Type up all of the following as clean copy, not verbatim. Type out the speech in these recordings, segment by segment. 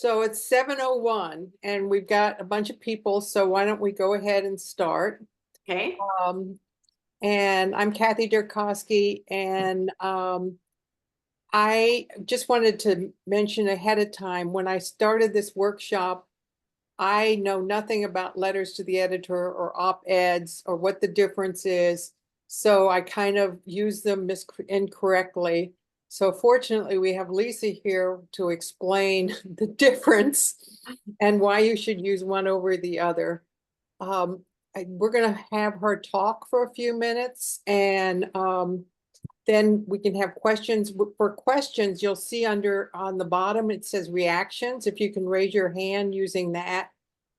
So it's 7:01 and we've got a bunch of people, so why don't we go ahead and start? Okay. And I'm Kathy Durkowski, and I just wanted to mention ahead of time, when I started this workshop, I know nothing about letters to the editor or op-eds or what the difference is. So I kind of use them incorrectly. So fortunately, we have Lisa here to explain the difference and why you should use one over the other. We're going to have her talk for a few minutes, and then we can have questions. For questions, you'll see under on the bottom, it says reactions. If you can raise your hand using that.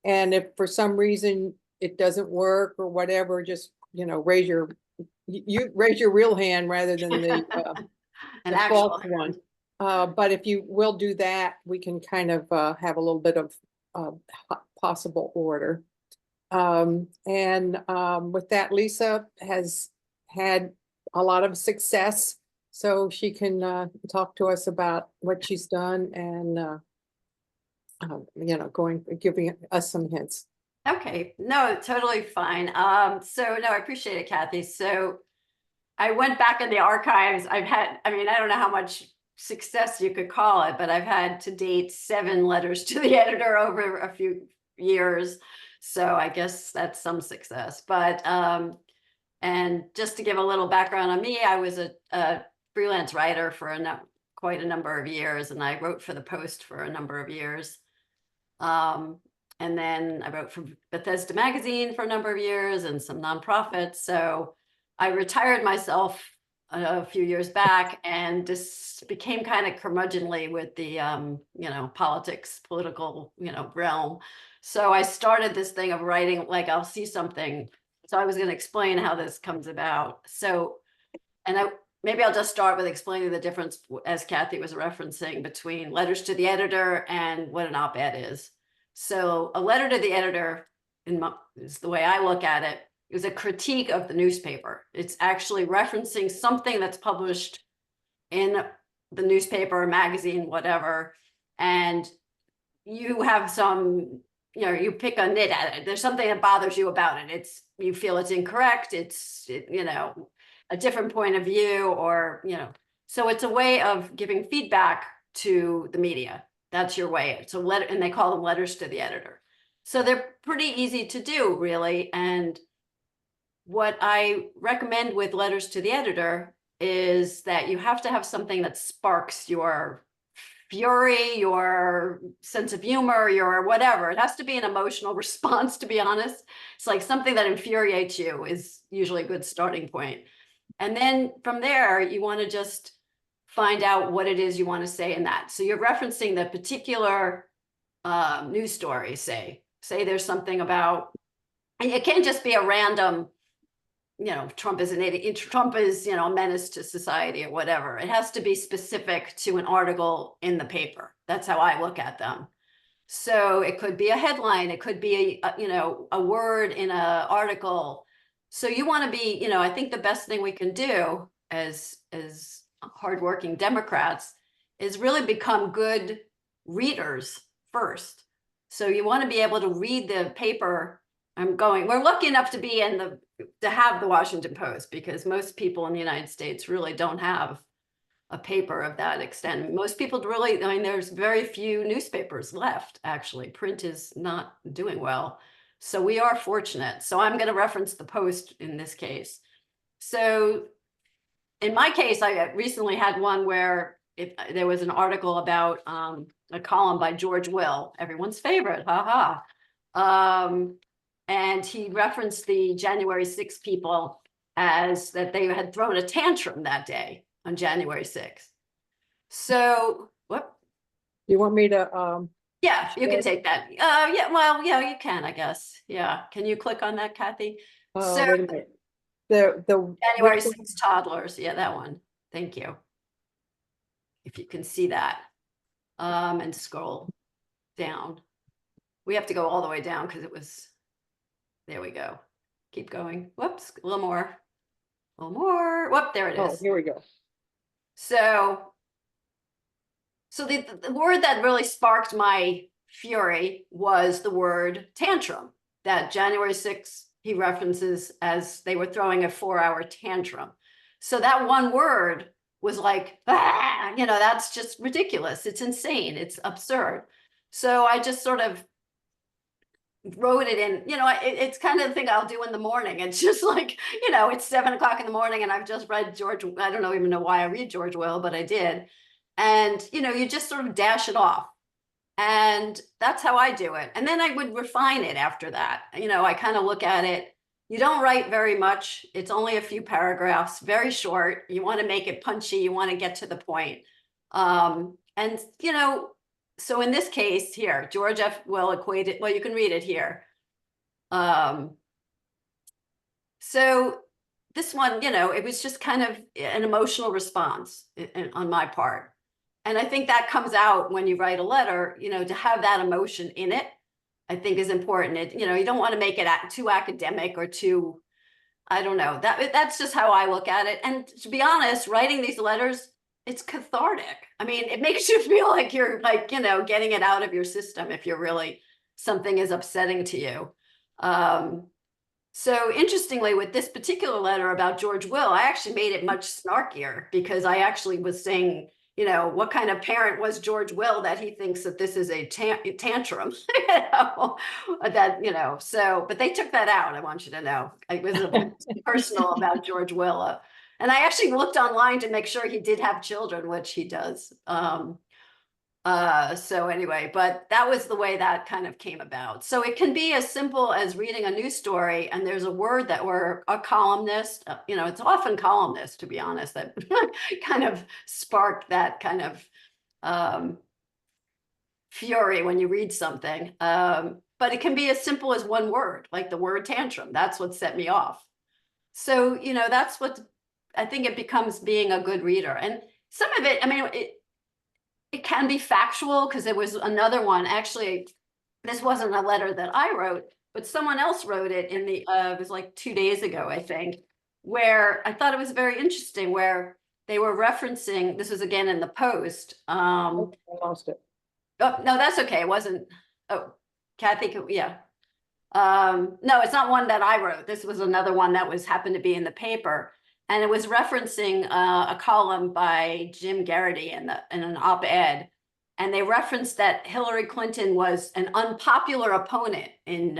And if for some reason it doesn't work or whatever, just, raise your real hand rather than the An false actual. one. But if you will do that, we can kind of have a little bit of possible order. With that, Lisa has had a lot of success, so she can talk to us about what she's done and giving us some hints. Okay. No, totally fine. So no, I appreciate it, Kathy. So I went back in the archives. I don't know how much success you could call it, but I've had to date 7 letters to the editor over a few years. So I guess that's some success. But and just to give a little background on me, I was a freelance writer for quite a number of years, and I wrote for the Post for a number of years. And then I wrote for Bethesda Magazine for a number of years and some nonprofits. So I retired myself a few years back and just became kind of curmudgeonly with the, political, realm. So I started this thing of writing, like I'll see something. So I was going to explain how this comes about. So, maybe I'll just start with explaining the difference, as Kathy was referencing, between letters to the editor and what an op-ed is. So a letter to the editor, is the way I look at it, is a critique of the newspaper. It's actually referencing something that's published in the newspaper, magazine, whatever, and you have some, you pick a nit at it. There's something that bothers you about it. You feel it's incorrect. It's a different point of view, or so it's a way of giving feedback to the media. That's your way. It's a letter, and they call them letters to the editor. So they're pretty easy to do, really. And what I recommend with letters to the editor is that you have to have something that sparks your fury, your sense of humor, your whatever. It has to be an emotional response, to be honest. It's like something that infuriates you is usually a good starting point. And then from there, you want to just find out what it is you want to say in that. So you're referencing the particular news story, say there's something about, and it can't just be a random, Trump is an idiot, Trump is, a menace to society or whatever. It has to be specific to an article in the paper. That's how I look at them. So it could be a headline, it could be a word in an article. So you want to be, I think the best thing we can do as hardworking Democrats is really become good readers first. So you want to be able to read the paper. We're lucky enough to have the Washington Post, because most people in the United States really don't have a paper of that extent. Most people really, there's very few newspapers left, actually. Print is not doing well. So we are fortunate. So I'm going to reference the Post in this case. So in my case, I recently had one where there was an article about a column by George Will, everyone's favorite, and he referenced the January 6th people as that they had thrown a tantrum that day on January 6th. So, what? You want me to? Yeah, you can take that. Yeah, well, yeah, you can, I guess. Yeah, can you click on that, Kathy? So, Wait a minute. The January 6th toddlers. Yeah, that one. Thank you. If you can see that, and scroll down. We have to go all the way down because it was. There we go. Keep going. Whoops, a little more. A little more. Whoop, there it is. Oh, here we go. So So the word that really sparked my fury was the word tantrum, that January 6th he references as they were throwing a 4-hour tantrum. So that one word was like, ah, you know, that's just ridiculous. It's insane. It's absurd. So I just sort of wrote it in, you know, it's kind of the thing I'll do in the morning. It's just like, you know, it's 7 o'clock in the morning and I've just read George. I don't even know why I read George Will, but I did. And, you know, you just sort of dash it off. And that's how I do it. And then I would refine it after that. You know, I kind of look at it. You don't write very much. It's only a few paragraphs, very short. You want to make it punchy. You want to get to the point. And, you know, so in this case here, George F. Will equated, well, you can read it here. So this one, you know, it was just kind of an emotional response on my part. And I think that comes out when you write a letter, you know, to have that emotion in it, I think is important. It, you know, you don't want to make it too academic or too, I don't know, that's just how I look at it. And to be honest, writing these letters, it's cathartic. I mean, it makes you feel like you're like, you know, getting it out of your system if you're really, something is upsetting to you. So interestingly, with this particular letter about George Will, I actually made it much snarkier because I actually was saying, you know, what kind of parent was George Will that he thinks that this is a tantrum, you know, that, you know, so, but they took that out. I want you to know. It was a bit personal about George Will. And I actually looked online to make sure he did have children, which he does. So anyway, but that was the way that kind of came about. So it can be as simple as reading a news story and there's a word that we're a columnist, you know, it's often columnist, to be honest, that kind of sparked that kind of fury when you read something. But it can be as simple as one word, like the word tantrum. That's what set me off. So, you know, that's what I think it becomes being a good reader. And some of it, I mean, it can be factual because there was another one. Actually, this wasn't a letter that I wrote, but someone else wrote it in the, it was like 2 days ago, I think, where I thought it was very interesting, where they were referencing, this was again in the Post. I lost it. Oh, no, that's okay. It wasn't, oh, Kathy, yeah. No, it's not one that I wrote. This was another one that was happened to be in the paper. And it was referencing a column by Jim Garrity in an op-ed. And they referenced that Hillary Clinton was an unpopular opponent in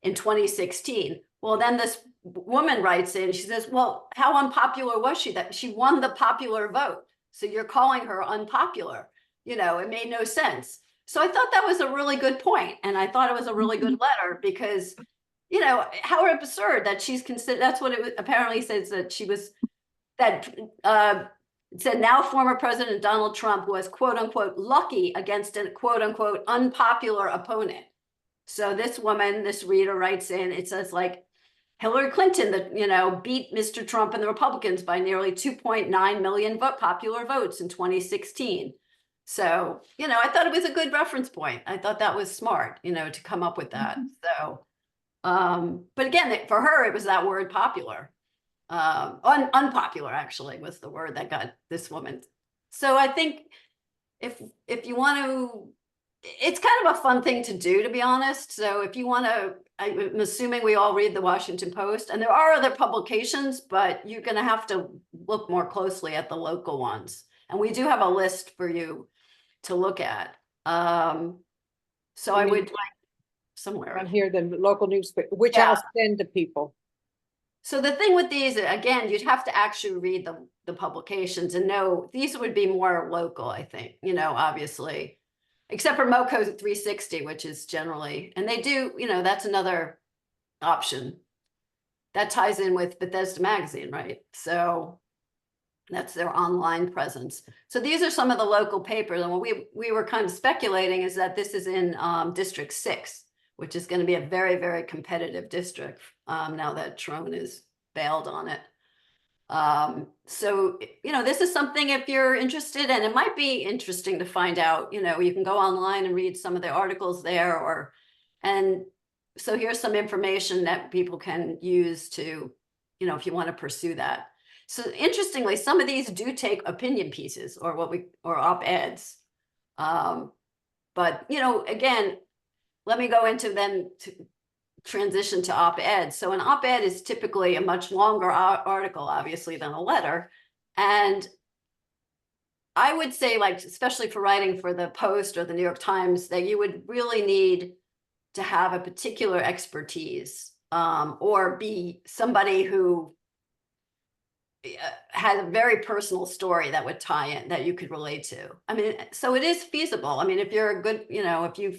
2016. Well, then this woman writes in, she says, well, how unpopular was she? That she won the popular vote. So you're calling her unpopular. You know, it made no sense. So I thought that was a really good point. And I thought it was a really good letter because, you know, how absurd that she's considered, that's what it apparently says, that she was, that it said now former President Donald Trump was quote unquote lucky against a quote unquote unpopular opponent. So this woman, this reader writes in, it says like Hillary Clinton, that, you know, beat Mr. Trump and the Republicans by nearly 2.9 million popular votes in 2016. So, you know, I thought it was a good reference point. I thought that was smart, you know, to come up with that. So, but again, for her, it was that word popular. Unpopular actually was the word that got this woman. So I think if you want to, it's kind of a fun thing to do, to be honest. So if you want to, I'm assuming we all read the Washington Post, and there are other publications, but you're going to have to look more closely at the local ones. And we do have a list for you to look at. So I would like somewhere On here, the local newspaper, which Yeah. I'll send to people. So the thing with these, again, you'd have to actually read the publications and know these would be more local, I think, you know, obviously, except for MoCo 360, which is generally, and they do, you know, that's another option that ties in with Bethesda Magazine, right? So that's their online presence. So these are some of the local papers. And what we were kind of speculating is that this is in District 6, which is going to be a very, very competitive district now that Trone is bailed on it. So, you know, this is something if you're interested, and it might be interesting to find out, you know, you can go online and read some of the articles there, and so here's some information that people can use to, you know, if you want to pursue that. So interestingly, some of these do take opinion pieces or or op-eds. But again, let me go into then to transition to op-ed. So an op-ed is typically a much longer article, obviously, than a letter. And I would say, like, especially for writing for the Post or the New York Times, that you would really need to have a particular expertise, or be somebody who had a very personal story that would tie in, that you could relate to. I mean, so it is feasible. I mean, if you're a good, if you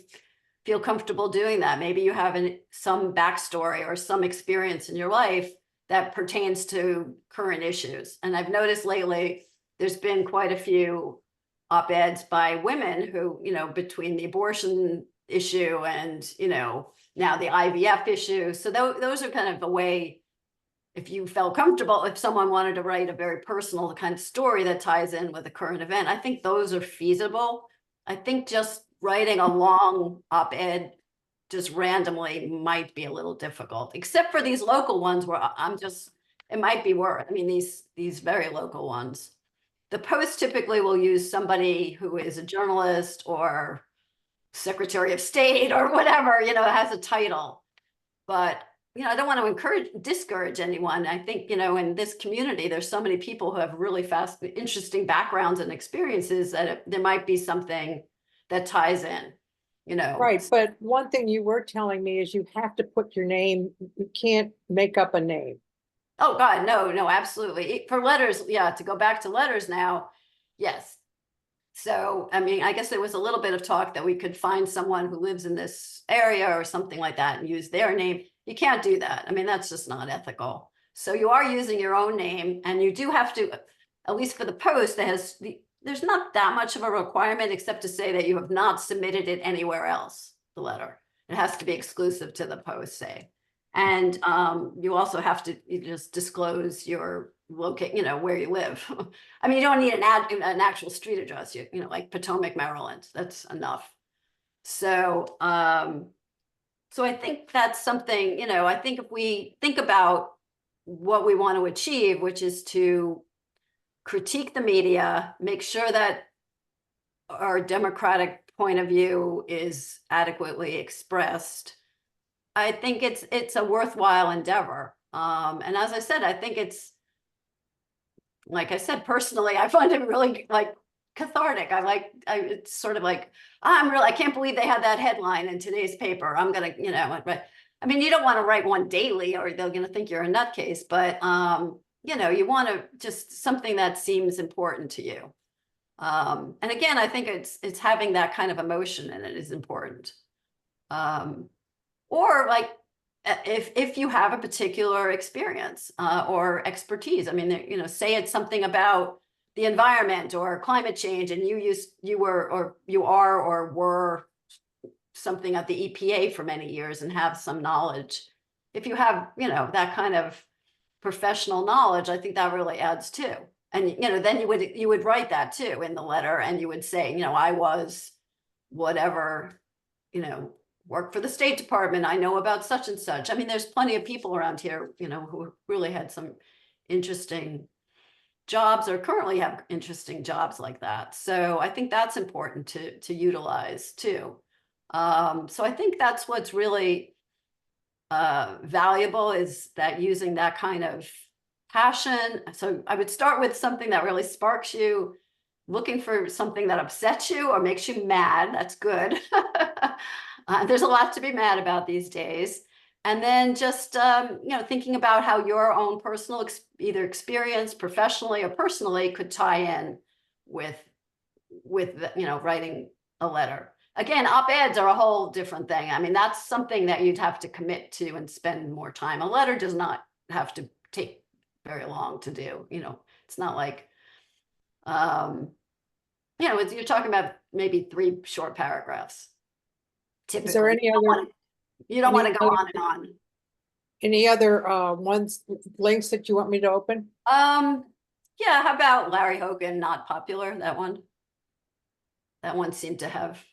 feel comfortable doing that, maybe you have some backstory or some experience in your life that pertains to current issues. And I've noticed lately there's been quite a few op-eds by women who, between the abortion issue and, now the IVF issue. So those are kind of a way, if you felt comfortable, if someone wanted to write a very personal kind of story that ties in with a current event, I think those are feasible. I think just writing a long op-ed just randomly might be a little difficult, except for these local ones where it might be worth, I mean, these very local ones. The Post typically will use somebody who is a journalist or Secretary of State or whatever, has a title. But I don't want to discourage anyone. I think, in this community, there's so many people who have really interesting backgrounds and experiences that there might be something that ties in, Right, but one thing you were telling me is you have to put your name, you can't make up a name. Oh, God, no, absolutely. For letters, yeah, to go back to letters now, yes. So, I mean, I guess there was a little bit of talk that we could find someone who lives in this area or something like that and use their name. You can't do that. I mean, that's just not ethical. So you are using your own name, and you do have to, at least for the Post, there's not that much of a requirement except to say that you have not submitted it anywhere else, the letter. It has to be exclusive to the Post, say. And you also have to just disclose your where you live. I mean, you don't need an actual street address, like Potomac, Maryland. That's enough. So, so I think that's something, I think if we think about what we want to achieve, which is to critique the media, make sure that our democratic point of view is adequately expressed, I think it's a worthwhile endeavor. And as I said, I think like I said, personally, I find it really like cathartic. It's sort of like, I can't believe they had that headline in today's paper. I'm going to, but I mean, you don't want to write one daily or they're going to think you're a nutcase, but, you want to just something that seems important to you. And again, I think it's having that kind of emotion in it is important. Or like, if you have a particular experience or expertise, I mean, say it's something about the environment or climate change, and you are or were something at the EPA for many years and have some knowledge. If you have, that kind of professional knowledge, I think that really adds too. And then you would write that too in the letter, and you would say, I was whatever, work for the State Department. I know about such and such. I mean, there's plenty of people around here, who really had some interesting jobs or currently have interesting jobs like that. So I think that's important to utilize too. So I think that's what's really valuable, is that using that kind of passion. So I would start with something that really sparks you, looking for something that upsets you or makes you mad. That's good. There's a lot to be mad about these days. And then just, thinking about how your own personal either experience professionally or personally could tie in with writing a letter. Again, op-eds are a whole different thing. I mean, that's something that you'd have to commit to and spend more time. A letter does not have to take very long to do. It's not like, you're talking about maybe 3 short paragraphs. Typically, Is there any other? You don't want to go on and on. Any other links that you want me to open? Yeah, how about Larry Hogan, not popular, that one? That one seemed to have,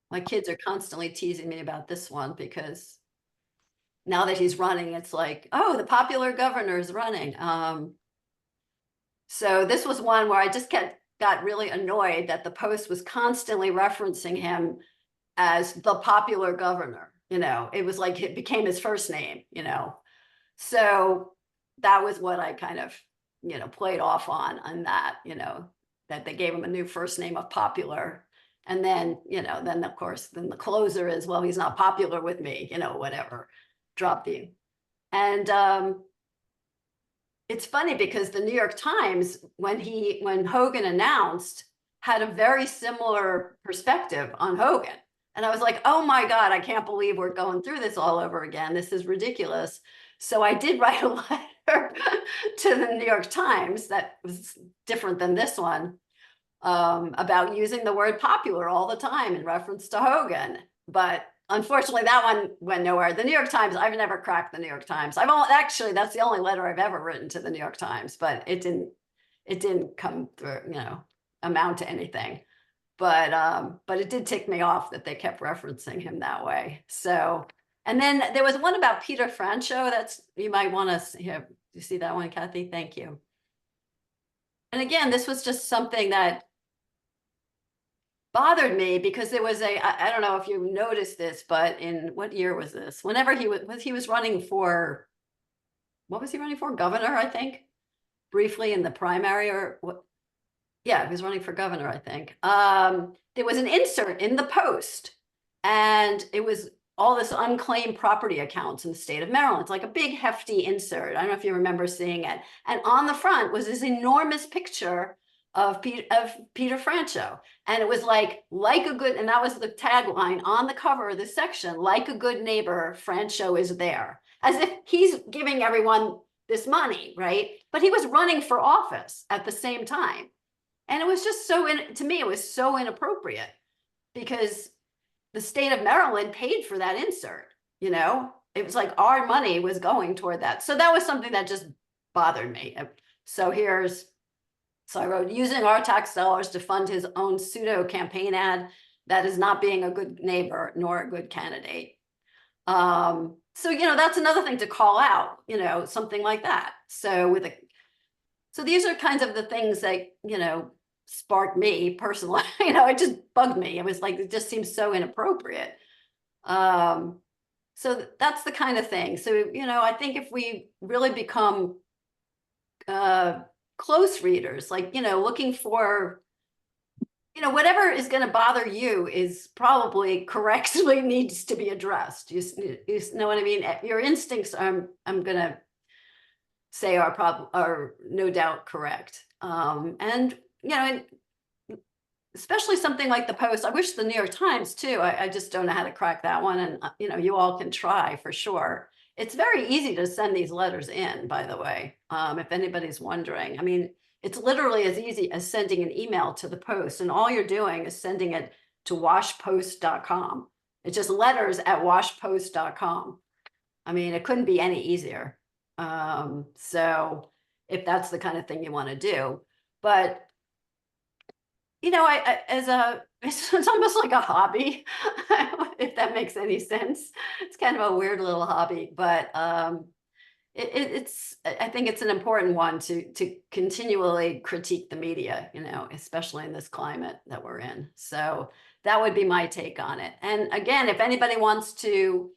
my kids are constantly teasing me about this one because now that he's running, it's like, oh, the popular governor is running. So this was one where I just got really annoyed that the Post was constantly referencing him as the popular governor. It was like it became his first name. So that was what I kind of, played off on that, that they gave him a new first name of popular. And then, then of course, then the closer is, well, he's not popular with me, whatever, drop the. And it's funny because the New York Times, when Hogan announced, had a very similar perspective on Hogan. And I was like, oh my God, I can't believe we're going through this all over again. This is ridiculous. So I did write a letter to the New York Times that was different than this one, about using the word popular all the time in reference to Hogan. But unfortunately, that one went nowhere. The New York Times, I've never cracked the New York Times. Actually, that's the only letter I've ever written to the New York Times, but it didn't come through, amount to anything. But it did tick me off that they kept referencing him that way. So, and then there was one about Peter Franchot. You might want to here. You see that one, Kathy? Thank you. And again, this was just something that bothered me because there was I don't know if you noticed this, but in what year was this? Whenever he was running for, what was he running for? Governor, I think, briefly in the primary, or what? Yeah, he was running for governor, I think. There was an insert in the Post, and it was all this unclaimed property accounts in the state of Maryland. It's like a big hefty insert. I don't know if you remember seeing it. And on the front was this enormous picture of Peter Franchot. And it was like a good, and that was the tagline on the cover of this section, like a good neighbor, Franchot is there. As if he's giving everyone this money, right? But he was running for office at the same time. And it was just to me, it was so inappropriate because the state of Maryland paid for that insert, it was like our money was going toward that. So that was something that just bothered me. So I wrote, using our tax dollars to fund his own pseudo campaign ad that is not being a good neighbor nor a good candidate. So, that's another thing to call out, something like that. So these are kinds of the things that, sparked me personally. It just bugged me. It was like, it just seems so inappropriate. So that's the kind of thing. So, I think if we really become close readers, like, looking for, whatever is going to bother you is probably correctly needs to be addressed. You know what I mean? Your instincts, I'm going to say are no doubt correct. And, especially something like the Post. I wish the New York Times too. I just don't know how to crack that one. And, you all can try for sure. It's very easy to send these letters in, by the way, if anybody's wondering. I mean, it's literally as easy as sending an email to the Post, and all you're doing is sending it to washpost.com. It's just letters at washpost.com. I mean, it couldn't be any easier. So if that's the kind of thing you want to do, but it's almost like a hobby, if that makes any sense. It's kind of a weird little hobby, but I think it's an important one to continually critique the media, especially in this climate that we're in. So that would be my take on it. And again, if anybody wants to,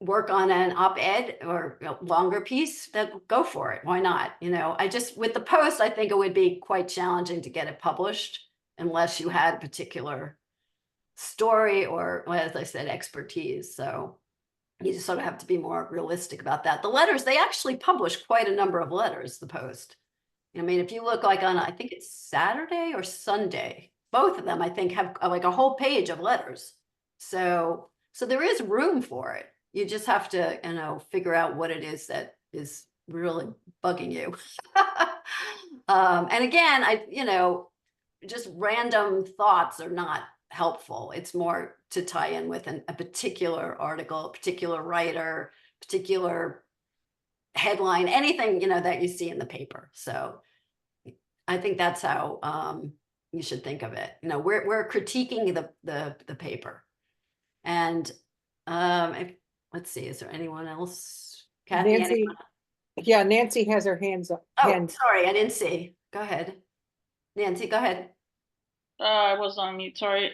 work on an op-ed or longer piece, then go for it. Why not? With the Post, I think it would be quite challenging to get it published unless you had a particular story or, as I said, expertise. So you just sort of have to be more realistic about that. The letters, they actually publish quite a number of letters, the Post. I mean, if you look like on, I think it's Saturday or Sunday, both of them, I think, have like a whole page of letters. So there is room for it. You just have to, figure out what it is that is really bugging you. And again, just random thoughts are not helpful. It's more to tie in with a particular article, a particular writer, particular headline, anything, that you see in the paper. So I think that's how you should think of it. We're critiquing the paper. And let's see, is there anyone else? Kathy, Nancy, Yeah, Nancy has her hands up. Oh, sorry, I didn't see. Go ahead. Nancy, go ahead. I was on mute, sorry.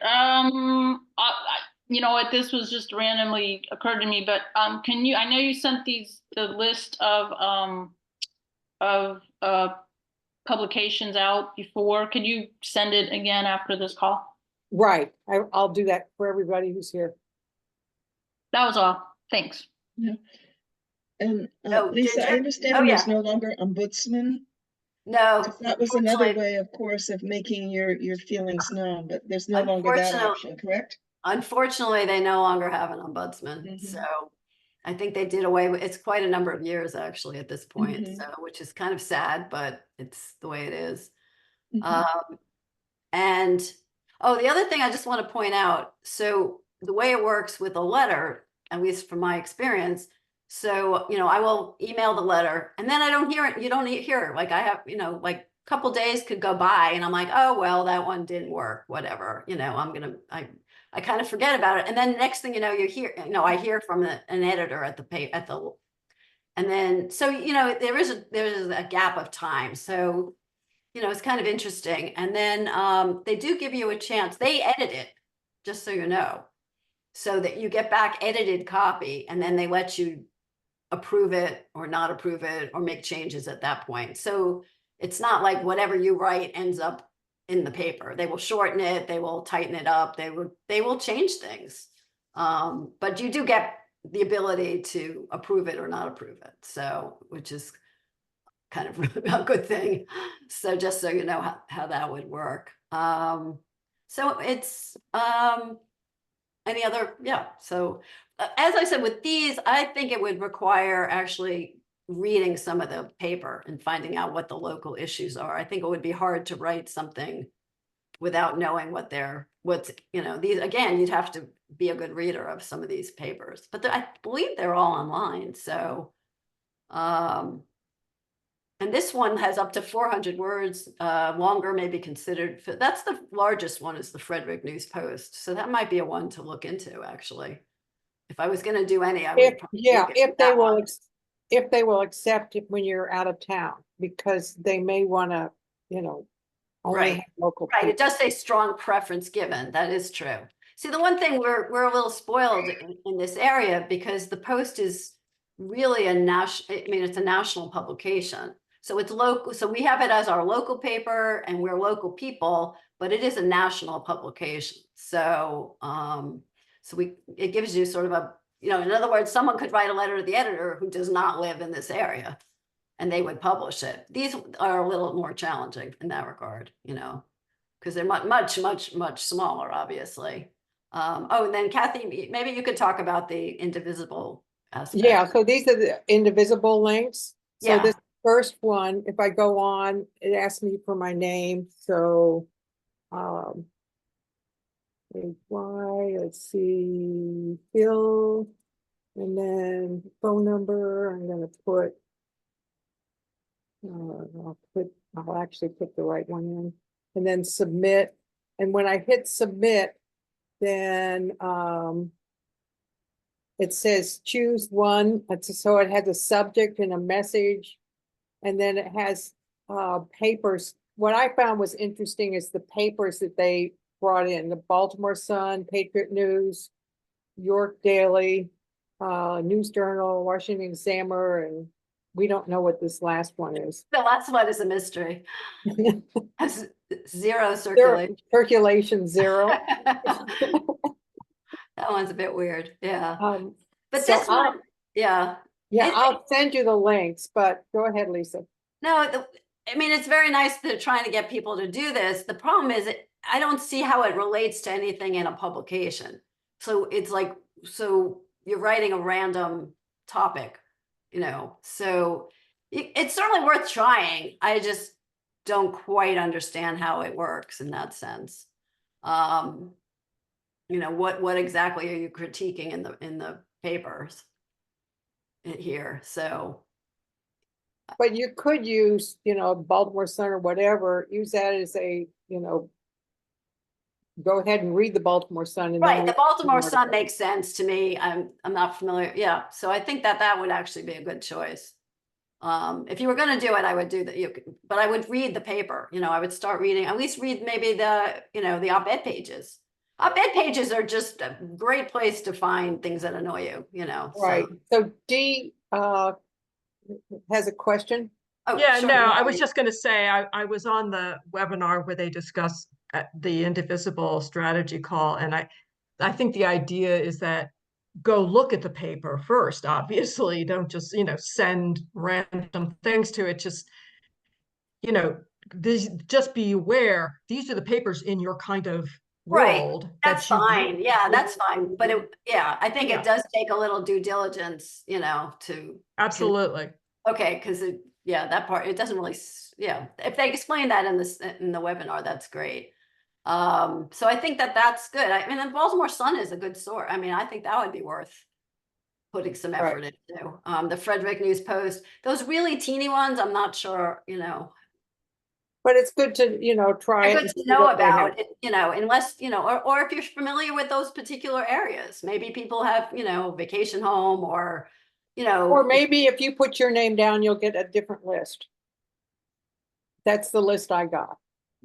You know what, this was just randomly occurred to me, but can you, I know you sent the list of publications out before. Could you send it again after this call? Right. I'll do that for everybody who's here. That was all. Thanks. Yeah. And Oh, Lisa, I Ginger? understand Oh, there's yeah. no longer ombudsman. No, That was another unfortunately, way, of course, of making your feelings known, but there's no longer that option, correct? unfortunately, they no longer have an ombudsman. Mhm. So I think they did away with, it's quite a number of years actually at this point. Mhm. So, which is kind of sad, but it's the way it is. Mhm. And, oh, the other thing I just want to point out, so the way it works with a letter, at least from my experience, so, you know, I will email the letter and then I don't hear it. You don't hear it. Like I have, you know, like a couple days could go by and I'm like, oh, well, that one didn't work, whatever, you know, I kind of forget about it. And then next thing you know, you hear, you know, I hear from an editor at the and then, so, you know, there is a gap of time. So, you know, it's kind of interesting. And then they do give you a chance. They edit it, just so you know, so that you get back edited copy and then they let you approve it or not approve it or make changes at that point. So it's not like whatever you write ends up in the paper. They will shorten it, they will tighten it up, they will change things. But you do get the ability to approve it or not approve it. So, which is kind of a good thing. So just so you know how that would work. So it's any other, yeah. So as I said, with these, I think it would require actually reading some of the paper and finding out what the local issues are. I think it would be hard to write something without knowing what's, you know, these, again, you'd have to be a good reader of some of these papers, but I believe they're all online. So, and this one has up to 400 words, longer may be considered. That's the largest one, is the Frederick News Post. So that might be a one to look into, actually. If I was going to do any, I would probably look at If they that will, one. if they will accept it when you're out of town, because they may want to, you know, only Right. have local Right, people. it does say strong preference given. That is true. See, the one thing we're a little spoiled in this area because the Post is really a national, I mean, it's a national publication. So it's local. So we have it as our local paper and we're local people, but it is a national publication. So, it gives you sort of a, you know, in other words, someone could write a letter to the editor who does not live in this area and they would publish it. These are a little more challenging in that regard, you know, because they're much smaller, obviously. Oh, and then Kathy, maybe you could talk about the indivisible aspect. Yeah, so these are the indivisible links. So Yeah. this first one, if I go on, it asks me for my name. So, let's see, Phil, and then phone number. I'm going to put, I'll actually put the right one in, and then submit. And when I hit submit, then it says choose one. So it has a subject and a message, and then it has papers. What I found was interesting is the papers that they brought in: the Baltimore Sun, Patriot News, York Daily, News Journal, Washington Examiner, and we don't know what this last one is. The last one is a mystery. Has zero circulation. Circulation zero. That one's a bit weird. Yeah. But so this one, yeah. Yeah, I'll send you the links, but go ahead, Lisa. No, I mean, it's very nice that they're trying to get people to do this. The problem is I don't see how it relates to anything in a publication. So it's like, so you're writing a random topic, you know, so it's certainly worth trying. I just don't quite understand how it works in that sense. You know, what exactly are you critiquing in the papers here? So. But you could use, you know, Baltimore Sun or whatever, use that as a, you know, go ahead and read the Baltimore Sun. And right, the Baltimore Sun makes sense to me. I'm not familiar. Yeah, so I think that would actually be a good choice. If you were going to do it, I would do that. But I would read the paper. I would start reading. At least read maybe the op-ed pages. Op-ed pages are just a great place to find things that annoy you. Right. So Dee has a question. Oh, Yeah, sure. no, I was just going to say, I was on the webinar where they discussed the indivisible strategy call. And I think the idea is that go look at the paper first, obviously. Don't just, send random things to it. Just, just be aware, these are the papers in your kind of Right. world. That's that you fine. Yeah, that's fine. But I think Yeah. it does take a little due diligence, to. Absolutely. Okay, because that part, it doesn't really, if they explain that in the webinar, that's great. So I think that's good. I mean, the Baltimore Sun is a good source. I mean, I think that would be worth putting some effort into. The Frederick News Post, those really teeny ones, I'm not sure, But it's good to, try it. good and to see know what they have. about it, unless, or if you're familiar with those particular areas, maybe people have, vacation home or, Or maybe if you put your name down, you'll get a different list. That's the list I got.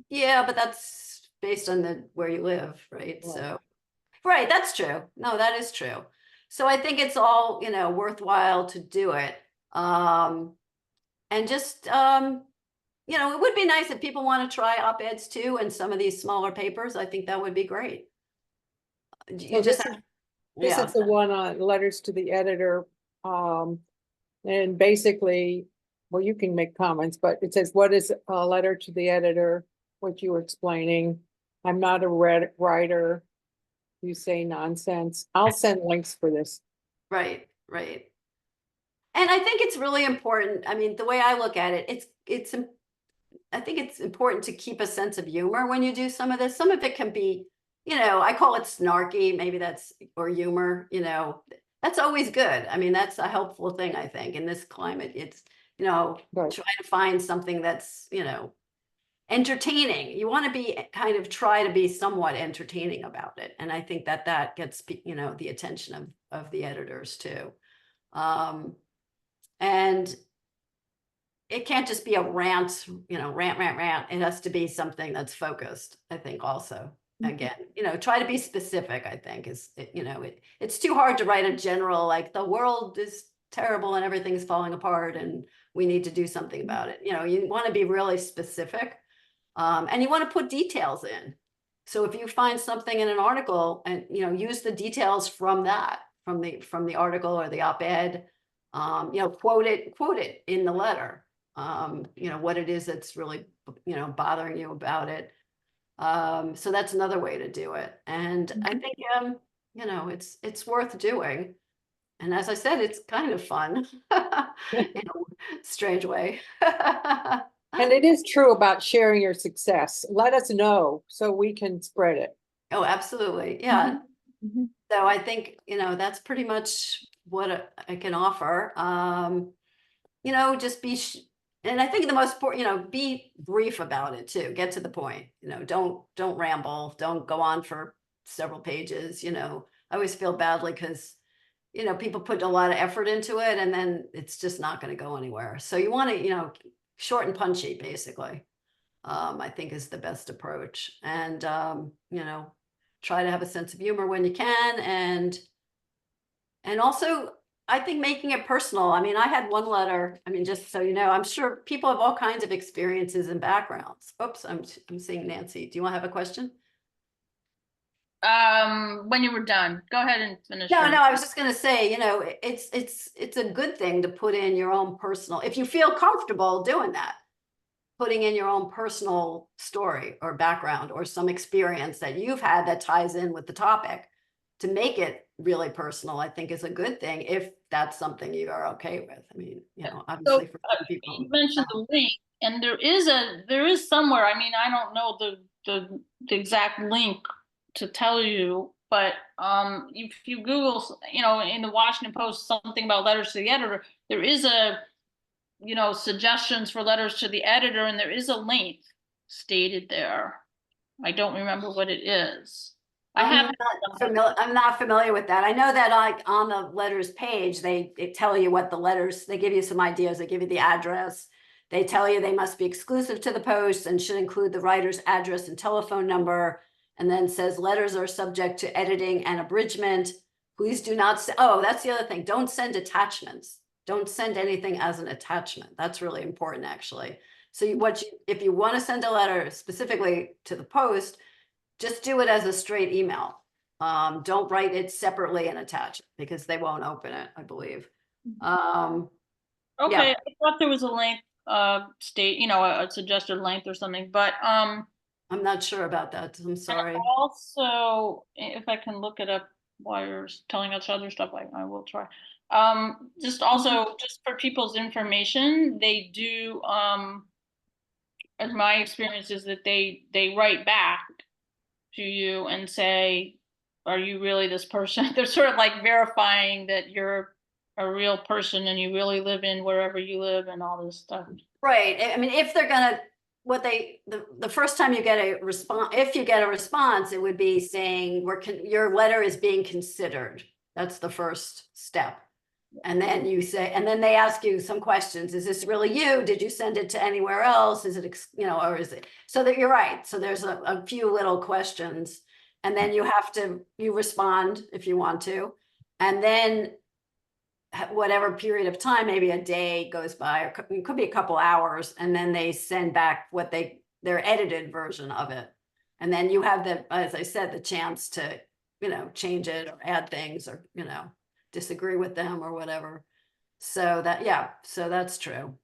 yeah, but that's based on where you live, right? So, right, that's true. No, that is true. So I think it's all, worthwhile to do it. And just, it would be nice if people want to try op-eds too, and some of these smaller papers. I think that would be great. You just have, This is the one on letters to the editor. And basically, well, you can make comments, but it says, what is a letter to the editor? What you were explaining. I'm not a writer. You say nonsense. I'll send links for this. right. And I think it's really important. I mean, the way I look at it, I think it's important to keep a sense of humor when you do some of this. Some of it can be, I call it snarky, maybe or humor, that's always good. I mean, that's a helpful thing, I think, in this climate. It's, Right. try to find something that's, entertaining. You want to try to be somewhat entertaining about it. And I think that gets, the attention of the editors too. And it can't just be a rant, rant. It has to be something that's focused, I think also. Again, try to be specific, I think it's too hard to write a general, like the world is terrible and everything's falling apart and we need to do something about it. You want to be really specific, and you want to put details in. So if you find something in an article and, use the details from that, from the article or the op-ed, quote it in the letter, what it is that's really, bothering you about it. So that's another way to do it. And I think, it's worth doing. And as I said, it's kind of fun in a strange way. And it is true about sharing your success. Let us know so we can spread it. Oh, absolutely. Yeah. So I think, that's pretty much what I can offer. Just and I think the most important, be brief about it too. Get to the point. Don't ramble. Don't go on for several pages. I always feel badly because, people put a lot of effort into it and then it's just not going to go anywhere. So you want to, short and punchy, basically, I think is the best approach. And, try to have a sense of humor when you can. And also, I think making it personal. I mean, I had one letter. I mean, just so you know, I'm sure people have all kinds of experiences and backgrounds. Oops, I'm seeing Nancy. Do you want to have a question? When you were done, go ahead and finish. No, I was just going to say, it's a good thing to put in your own personal, if you feel comfortable doing that, putting in your own personal story or background or some experience that you've had that ties in with the topic to make it really personal, I think is a good thing if that's something you are okay with. I mean, obviously for some people. You mentioned the link, and there is somewhere, I mean, I don't know the exact link to tell you, but if you Google, in the Washington Post, something about letters to the editor, there is a, suggestions for letters to the editor, and there is a link stated there. I don't remember what it is. I I'm haven't. not familiar, I'm not familiar with that. I know that like on the letters page, they tell you what the letters, they give you some ideas, they give you the address. They tell you they must be exclusive to the post and should include the writer's address and telephone number. And then says letters are subject to editing and abridgment. Please do not, oh, that's the other thing. Don't send attachments. Don't send anything as an attachment. That's really important, actually. So if you want to send a letter specifically to the post, just do it as a straight email. Don't write it separately and attach it because they won't open it, I believe. Okay, I thought there was a length, state, a suggested length or something, but, I'm not sure about that. I'm sorry. also, if I can look it up while you're telling us other stuff, I will try. Just also, just for people's information, they do, as my experience is that they write back to you and say, are you really this person? They're sort of like verifying that you're a real person and you really live in wherever you live and all this stuff. Right. I mean, if they're gonna, the first time you get a response, if you get a response, it would be saying your letter is being considered. That's the first step. And then you say, and then they ask you some questions. Is this really you? Did you send it to anywhere else? Is it, or is it, so that you're right. So there's a few little questions and then you respond if you want to. And then whatever period of time, maybe a day goes by, or it could be a couple hours, and then they send back their edited version of it. And then you have as I said, the chance to, change it or add things or, disagree with them or whatever. So that's true.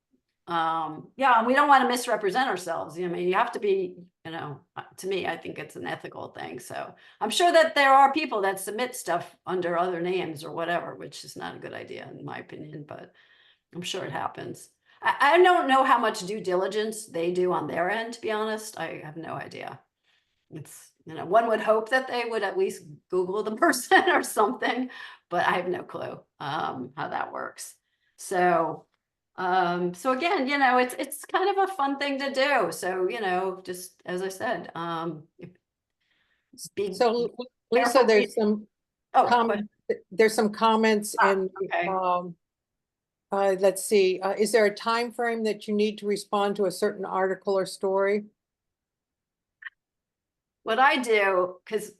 Yeah, and we don't want to misrepresent ourselves. I mean, you have to be, to me, I think it's an ethical thing. So I'm sure that there are people that submit stuff under other names or whatever, which is not a good idea in my opinion, but I'm sure it happens. I don't know how much due diligence they do on their end, to be honest. I have no idea. It's, one would hope that they would at least Google the person or something, but I have no clue how that works. So again, it's kind of a fun thing to do. So, just as I said, So Lisa, there's some comments in, okay. let's see, is there a time frame that you need to respond to a certain article or story? What I do, because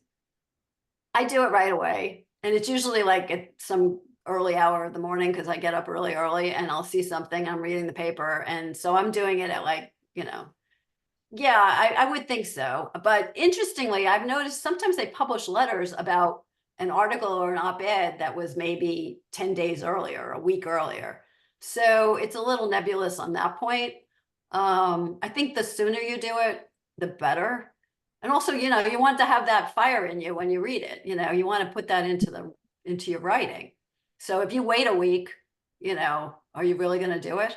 I do it right away, and it's usually like at some early hour of the morning because I get up really early and I'll see something, I'm reading the paper, and so I'm doing it at like, yeah, I would think so. But interestingly, I've noticed sometimes they publish letters about an article or an op-ed that was maybe 10 days earlier, a week earlier. So it's a little nebulous on that point. I think the sooner you do it, the better. And also, you want to have that fire in you when you read it. You want to put that into your writing. So if you wait a week, are you really going to do it?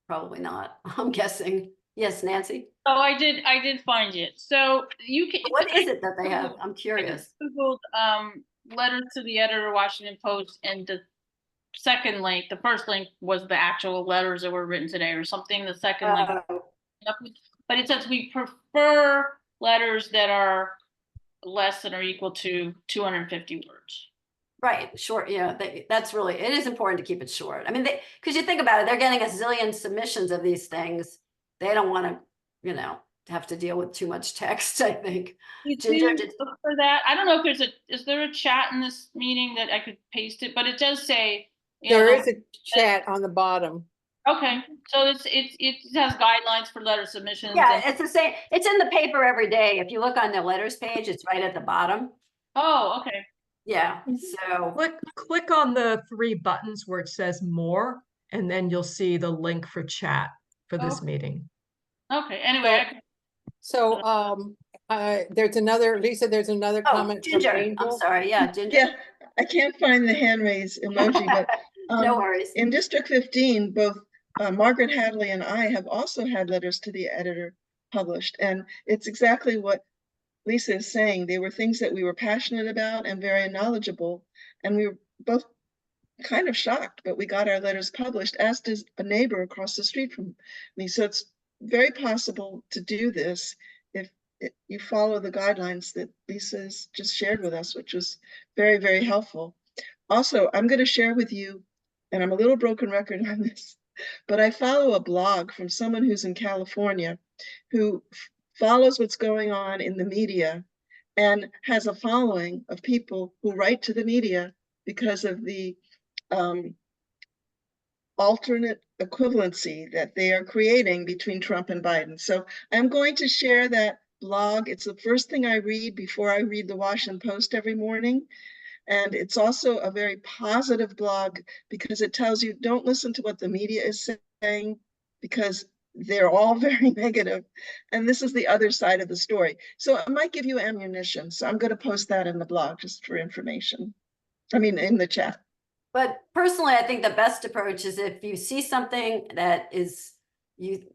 Probably not. I'm guessing. Yes, Nancy. Oh, I did find it. So you can. What is it that they have? I'm curious. I Googled letters to the editor, Washington Post, and the second link, the first link was the actual letters that were written today or something. The second link, but it says we prefer letters that are less than or equal to 250 words. Right, short. Yeah, that's really, it is important to keep it short. I mean, because you think about it, they're getting a zillion submissions of these things. They don't want to, have to deal with too much text, I think. Ginger, for that, I don't know if is there a chat in this meeting that I could paste it, but it does say. There is a chat on the bottom. Okay, so it has guidelines for letter submissions. Yeah, it's the same. It's in the paper every day. If you look on the letters page, it's right at the bottom. Oh, okay. Yeah, so click on the 3 buttons where it says more, and then you'll see the link for chat for this meeting. Okay, anyway. There's another, Lisa, there's another comment. Ginger, I'm sorry, yeah, Ginger. Yeah, I can't find the hand raise emoji, but no worries. In District 15, both Margaret Hadley and I have also had letters to the editor published, and it's exactly what Lisa is saying. They were things that we were passionate about and very knowledgeable, and we were both kind of shocked, but we got our letters published, as does a neighbor across the street from me. So it's very possible to do this if you follow the guidelines that Lisa's just shared with us, which was very, very helpful. Also, I'm going to share with you, and I'm a little broken record on this, but I follow a blog from someone who's in California who follows what's going on in the media and has a following of people who write to the media because of the alternate equivalency that they are creating between Trump and Biden. So I'm going to share that blog. It's the first thing I read before I read the Washington Post every morning. And it's also a very positive blog because it tells you don't listen to what the media is saying because they're all very negative. And this is the other side of the story. So it might give you ammunition. So I'm going to post that in the blog just for information. I mean, in the chat. But personally, I think the best approach is if you see something that is,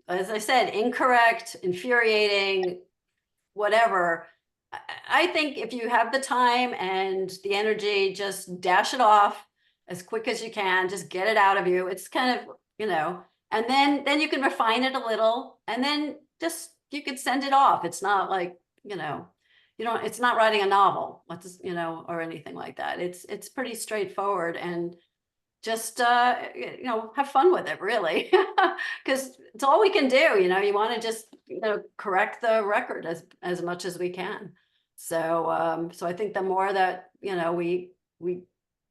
as I said, incorrect, infuriating, whatever, I think if you have the time and the energy, just dash it off as quick as you can, just get it out of you. It's kind of, and then you can refine it a little, and then just, you could send it off. It's not like, it's not writing a novel, or anything like that. It's pretty straightforward, and just, have fun with it, really, because it's all we can do. You want to just, correct the record as much as we can. So, so I think the more that, we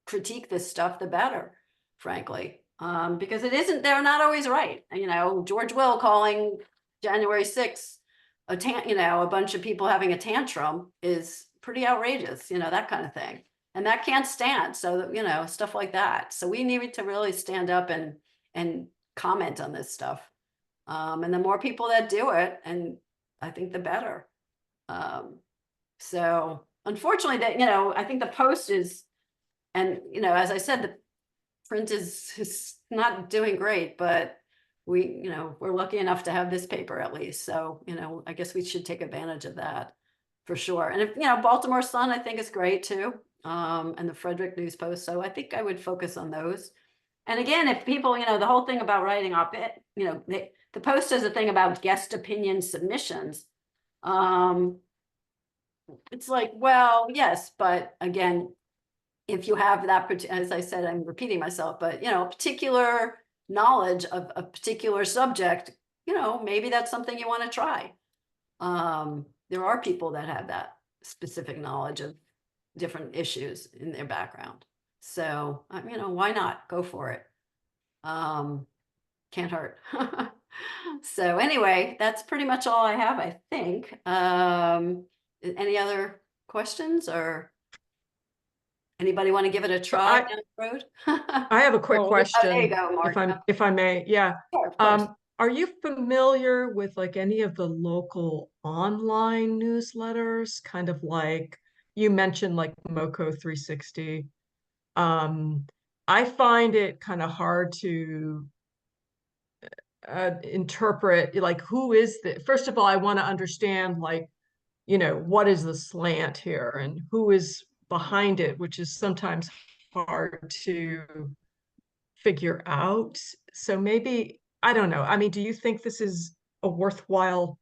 critique this stuff, the better, frankly, because they're not always right. George Will calling January 6th, a bunch of people having a tantrum is pretty outrageous, that kind of thing. And that can't stand. So, stuff like that. So we need to really stand up and comment on this stuff. And the more people that do it, and I think the better. So unfortunately that, I think the Post is, and, as I said, the print is not doing great, but we're lucky enough to have this paper at least. So, I guess we should take advantage of that for sure. And if, Baltimore Sun, I think is great too. And the Frederick News Post. So I think I would focus on those. And again, if people, the whole thing about writing op-ed, the Post does a thing about guest opinion submissions. It's like, well, yes, but again, if you have that, as I said, I'm repeating myself, but, particular knowledge of a particular subject, maybe that's something you want to try. There are people that have that specific knowledge of different issues in their background. So, why not go for it? Can't hurt. So anyway, that's pretty much all I have, I think. Any other questions, or anybody want to give it a try down the road? I have a quick Oh, question. there you go, Mark. If I may, yeah. Sure, of course. Are you familiar with like any of the local online newsletters? Kind of like you mentioned, like MoCo 360. I find it kind of hard to interpret, like, who is the, first of all, I want to understand, like, what is the slant here and who is behind it, which is sometimes hard to figure out. So maybe, I don't know. I mean, do you think this is a worthwhile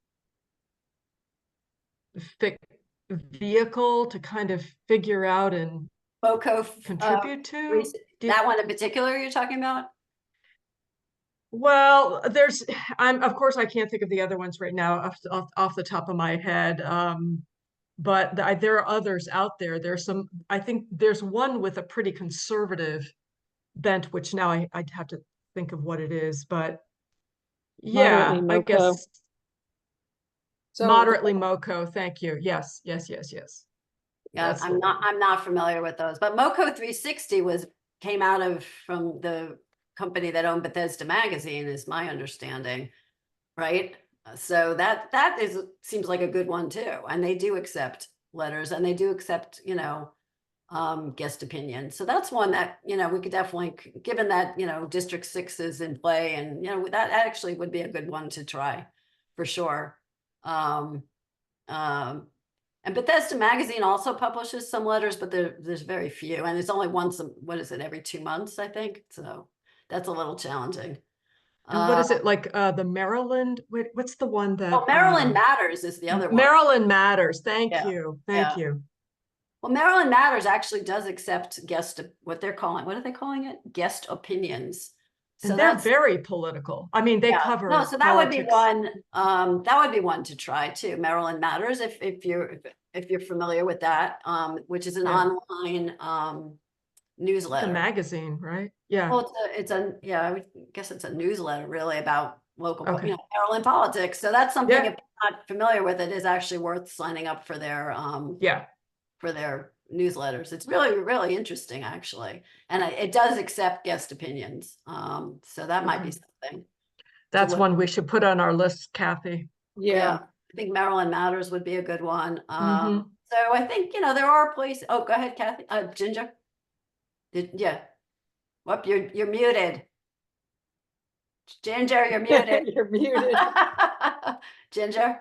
vehicle to kind of figure out and MoCo, contribute to? that one in particular you're talking about? Well, of course, I can't think of the other ones right now off the top of my head. But there are others out there. I think there's one with a pretty conservative bent, which now I'd have to think of what it is, but yeah, Moderately I MoCo. guess So moderately MoCo. Thank you. Yes. Yeah, That's I'm not familiar with those, but MoCo 360 came out from the company that owned Bethesda Magazine, is my understanding, right? So that seems like a good one too, and they do accept letters, and they do accept, guest opinion. So that's one that, we could definitely, given that, District 6 is in play, and, that actually would be a good one to try for sure. And Bethesda Magazine also publishes some letters, but there's very few, and it's only once, every 2 months, I think. So that's a little challenging. And what is it like the Maryland? What's the one that Oh, Maryland Matters is the other one. Maryland Matters. Thank Yeah, you. Thank yeah. you. Well, Maryland Matters actually does accept what are they calling it? Guest opinions. So And they're that's very political. I mean, they yeah. cover No, so that would be politics. one. That would be one to try too. Maryland Matters, if you're familiar with that, which is an Yeah. online It's newsletter. a magazine, right? Yeah. Well, yeah, I would guess it's a newsletter really about local, Okay. Maryland politics. So that's something, Yeah. if you're not familiar with it, is actually worth signing up for Yeah. their newsletters. It's really, really interesting actually. And it does accept guest opinions. So that might be Okay. something. That's look- one we should put on our list, Kathy. Yeah. I think Maryland Matters would be a good one. Mhm. So I think, there are places. Oh, go ahead, Kathy. Ginger. Yeah. Whoop, you're muted. Ginger, you're muted. You're muted. Ginger.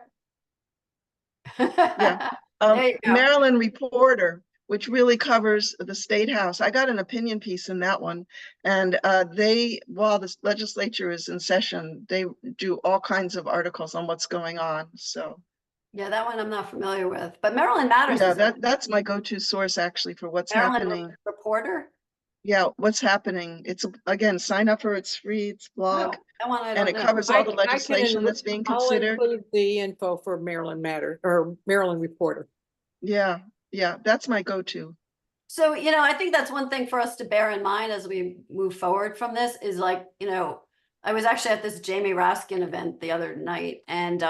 Yeah. There you go. Maryland Reporter, which really covers the State House. I got an opinion piece in that one. And while the legislature is in session, they do all kinds of articles on what's going on. So Yeah, that one I'm not familiar with, but Maryland Matters yeah, is that's my go-to source actually for what's Maryland happening. Reporter. Yeah, what's happening. It's again, sign up for it's free, it's blog, No, that one I and don't it know. covers all the I can legislation that's being I'll considered. include the info for Maryland Matter or Maryland Reporter. Yeah, that's my go-to. So, I think that's one thing for us to bear in mind as we move forward from this is like, I was actually at this Jamie Raskin event the other night, and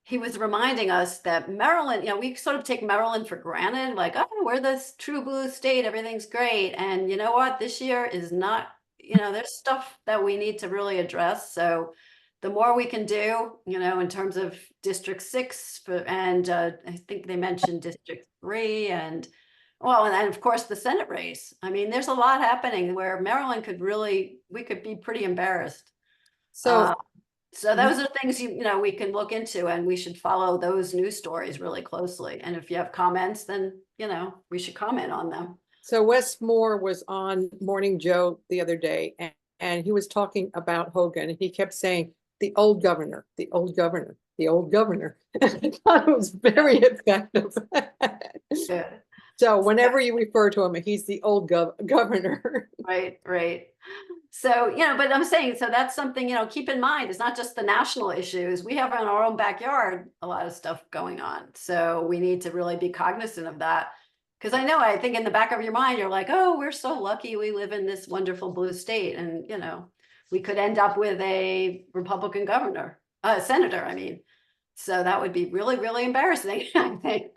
he was reminding us that Maryland, we sort of take Maryland for granted, like, oh, we're this true blue state, everything's great. And you know what? This year is not, there's stuff that we need to really address. So the more we can do, in terms of District 6 and I think they mentioned District 3 and of course the Senate race. I mean, there's a lot happening where Maryland we could be pretty embarrassed. So So those are things we can look into, and we should follow those news stories really closely. And if you have comments, then we should comment on them. So Wes Moore was on Morning Joe the other day, and he was talking about Hogan, and he kept saying, the old governor, the old governor, the old governor. I thought it was very effective. Good. So whenever you refer to him, he's the old governor. Right. So, but I'm saying, so that's something, keep in mind. It's not just the national issues. We have in our own backyard a lot of stuff going on. So we need to really be cognizant of that. Because I think in the back of your mind, you're like, oh, we're so lucky we live in this wonderful blue state. And, we could end up with a Republican senator, I mean. So that would be really, really embarrassing, I think.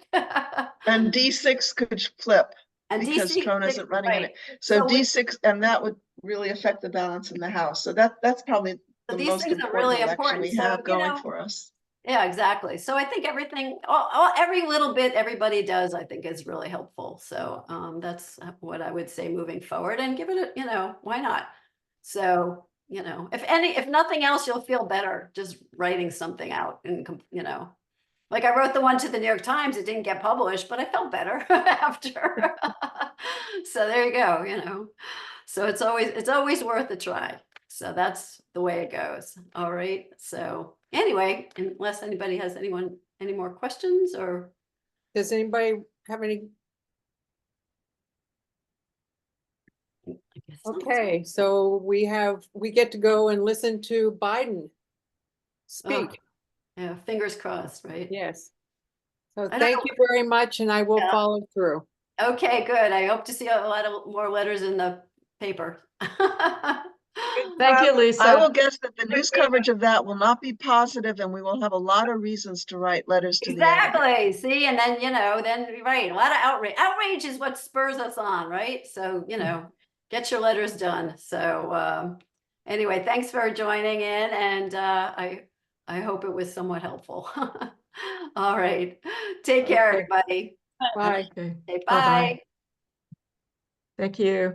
And D6 could flip And because DC, Trone isn't running in right. it. So we- D6, and that would really affect the balance in the House. So that's probably So the these most things are important really election important. we So, have going for us. Yeah, exactly. So I think every little bit everybody does, I think is really helpful. So that's what I would say moving forward, and give it why not? So, if nothing else, you'll feel better just writing something out and, like I wrote the one to the New York Times, it didn't get published, but I felt better after. So there you go, so it's always worth a try. So that's the way it goes. All right. So anyway, unless anybody has any more questions or. Does anybody have any? I guess not. Okay, so we get to go and listen to Biden speak. Yeah, fingers crossed, right? Yes. So don't thank know. you very much, and I will Yeah. follow through. Okay, good. I hope to see a lot of more letters in the paper. Thank you, I Lisa. will guess that the news coverage of that will not be positive, and we will have a lot of reasons to write letters to the editor. Exactly. See, and then, right, a lot of outrage. Outrage is what spurs us on, right? So, get your letters done. So, anyway, thanks for joining in, and I hope it was somewhat helpful. All right. Take care, Okay. everybody. Bye. Okay. Okay, Bye-bye. bye. Thank you.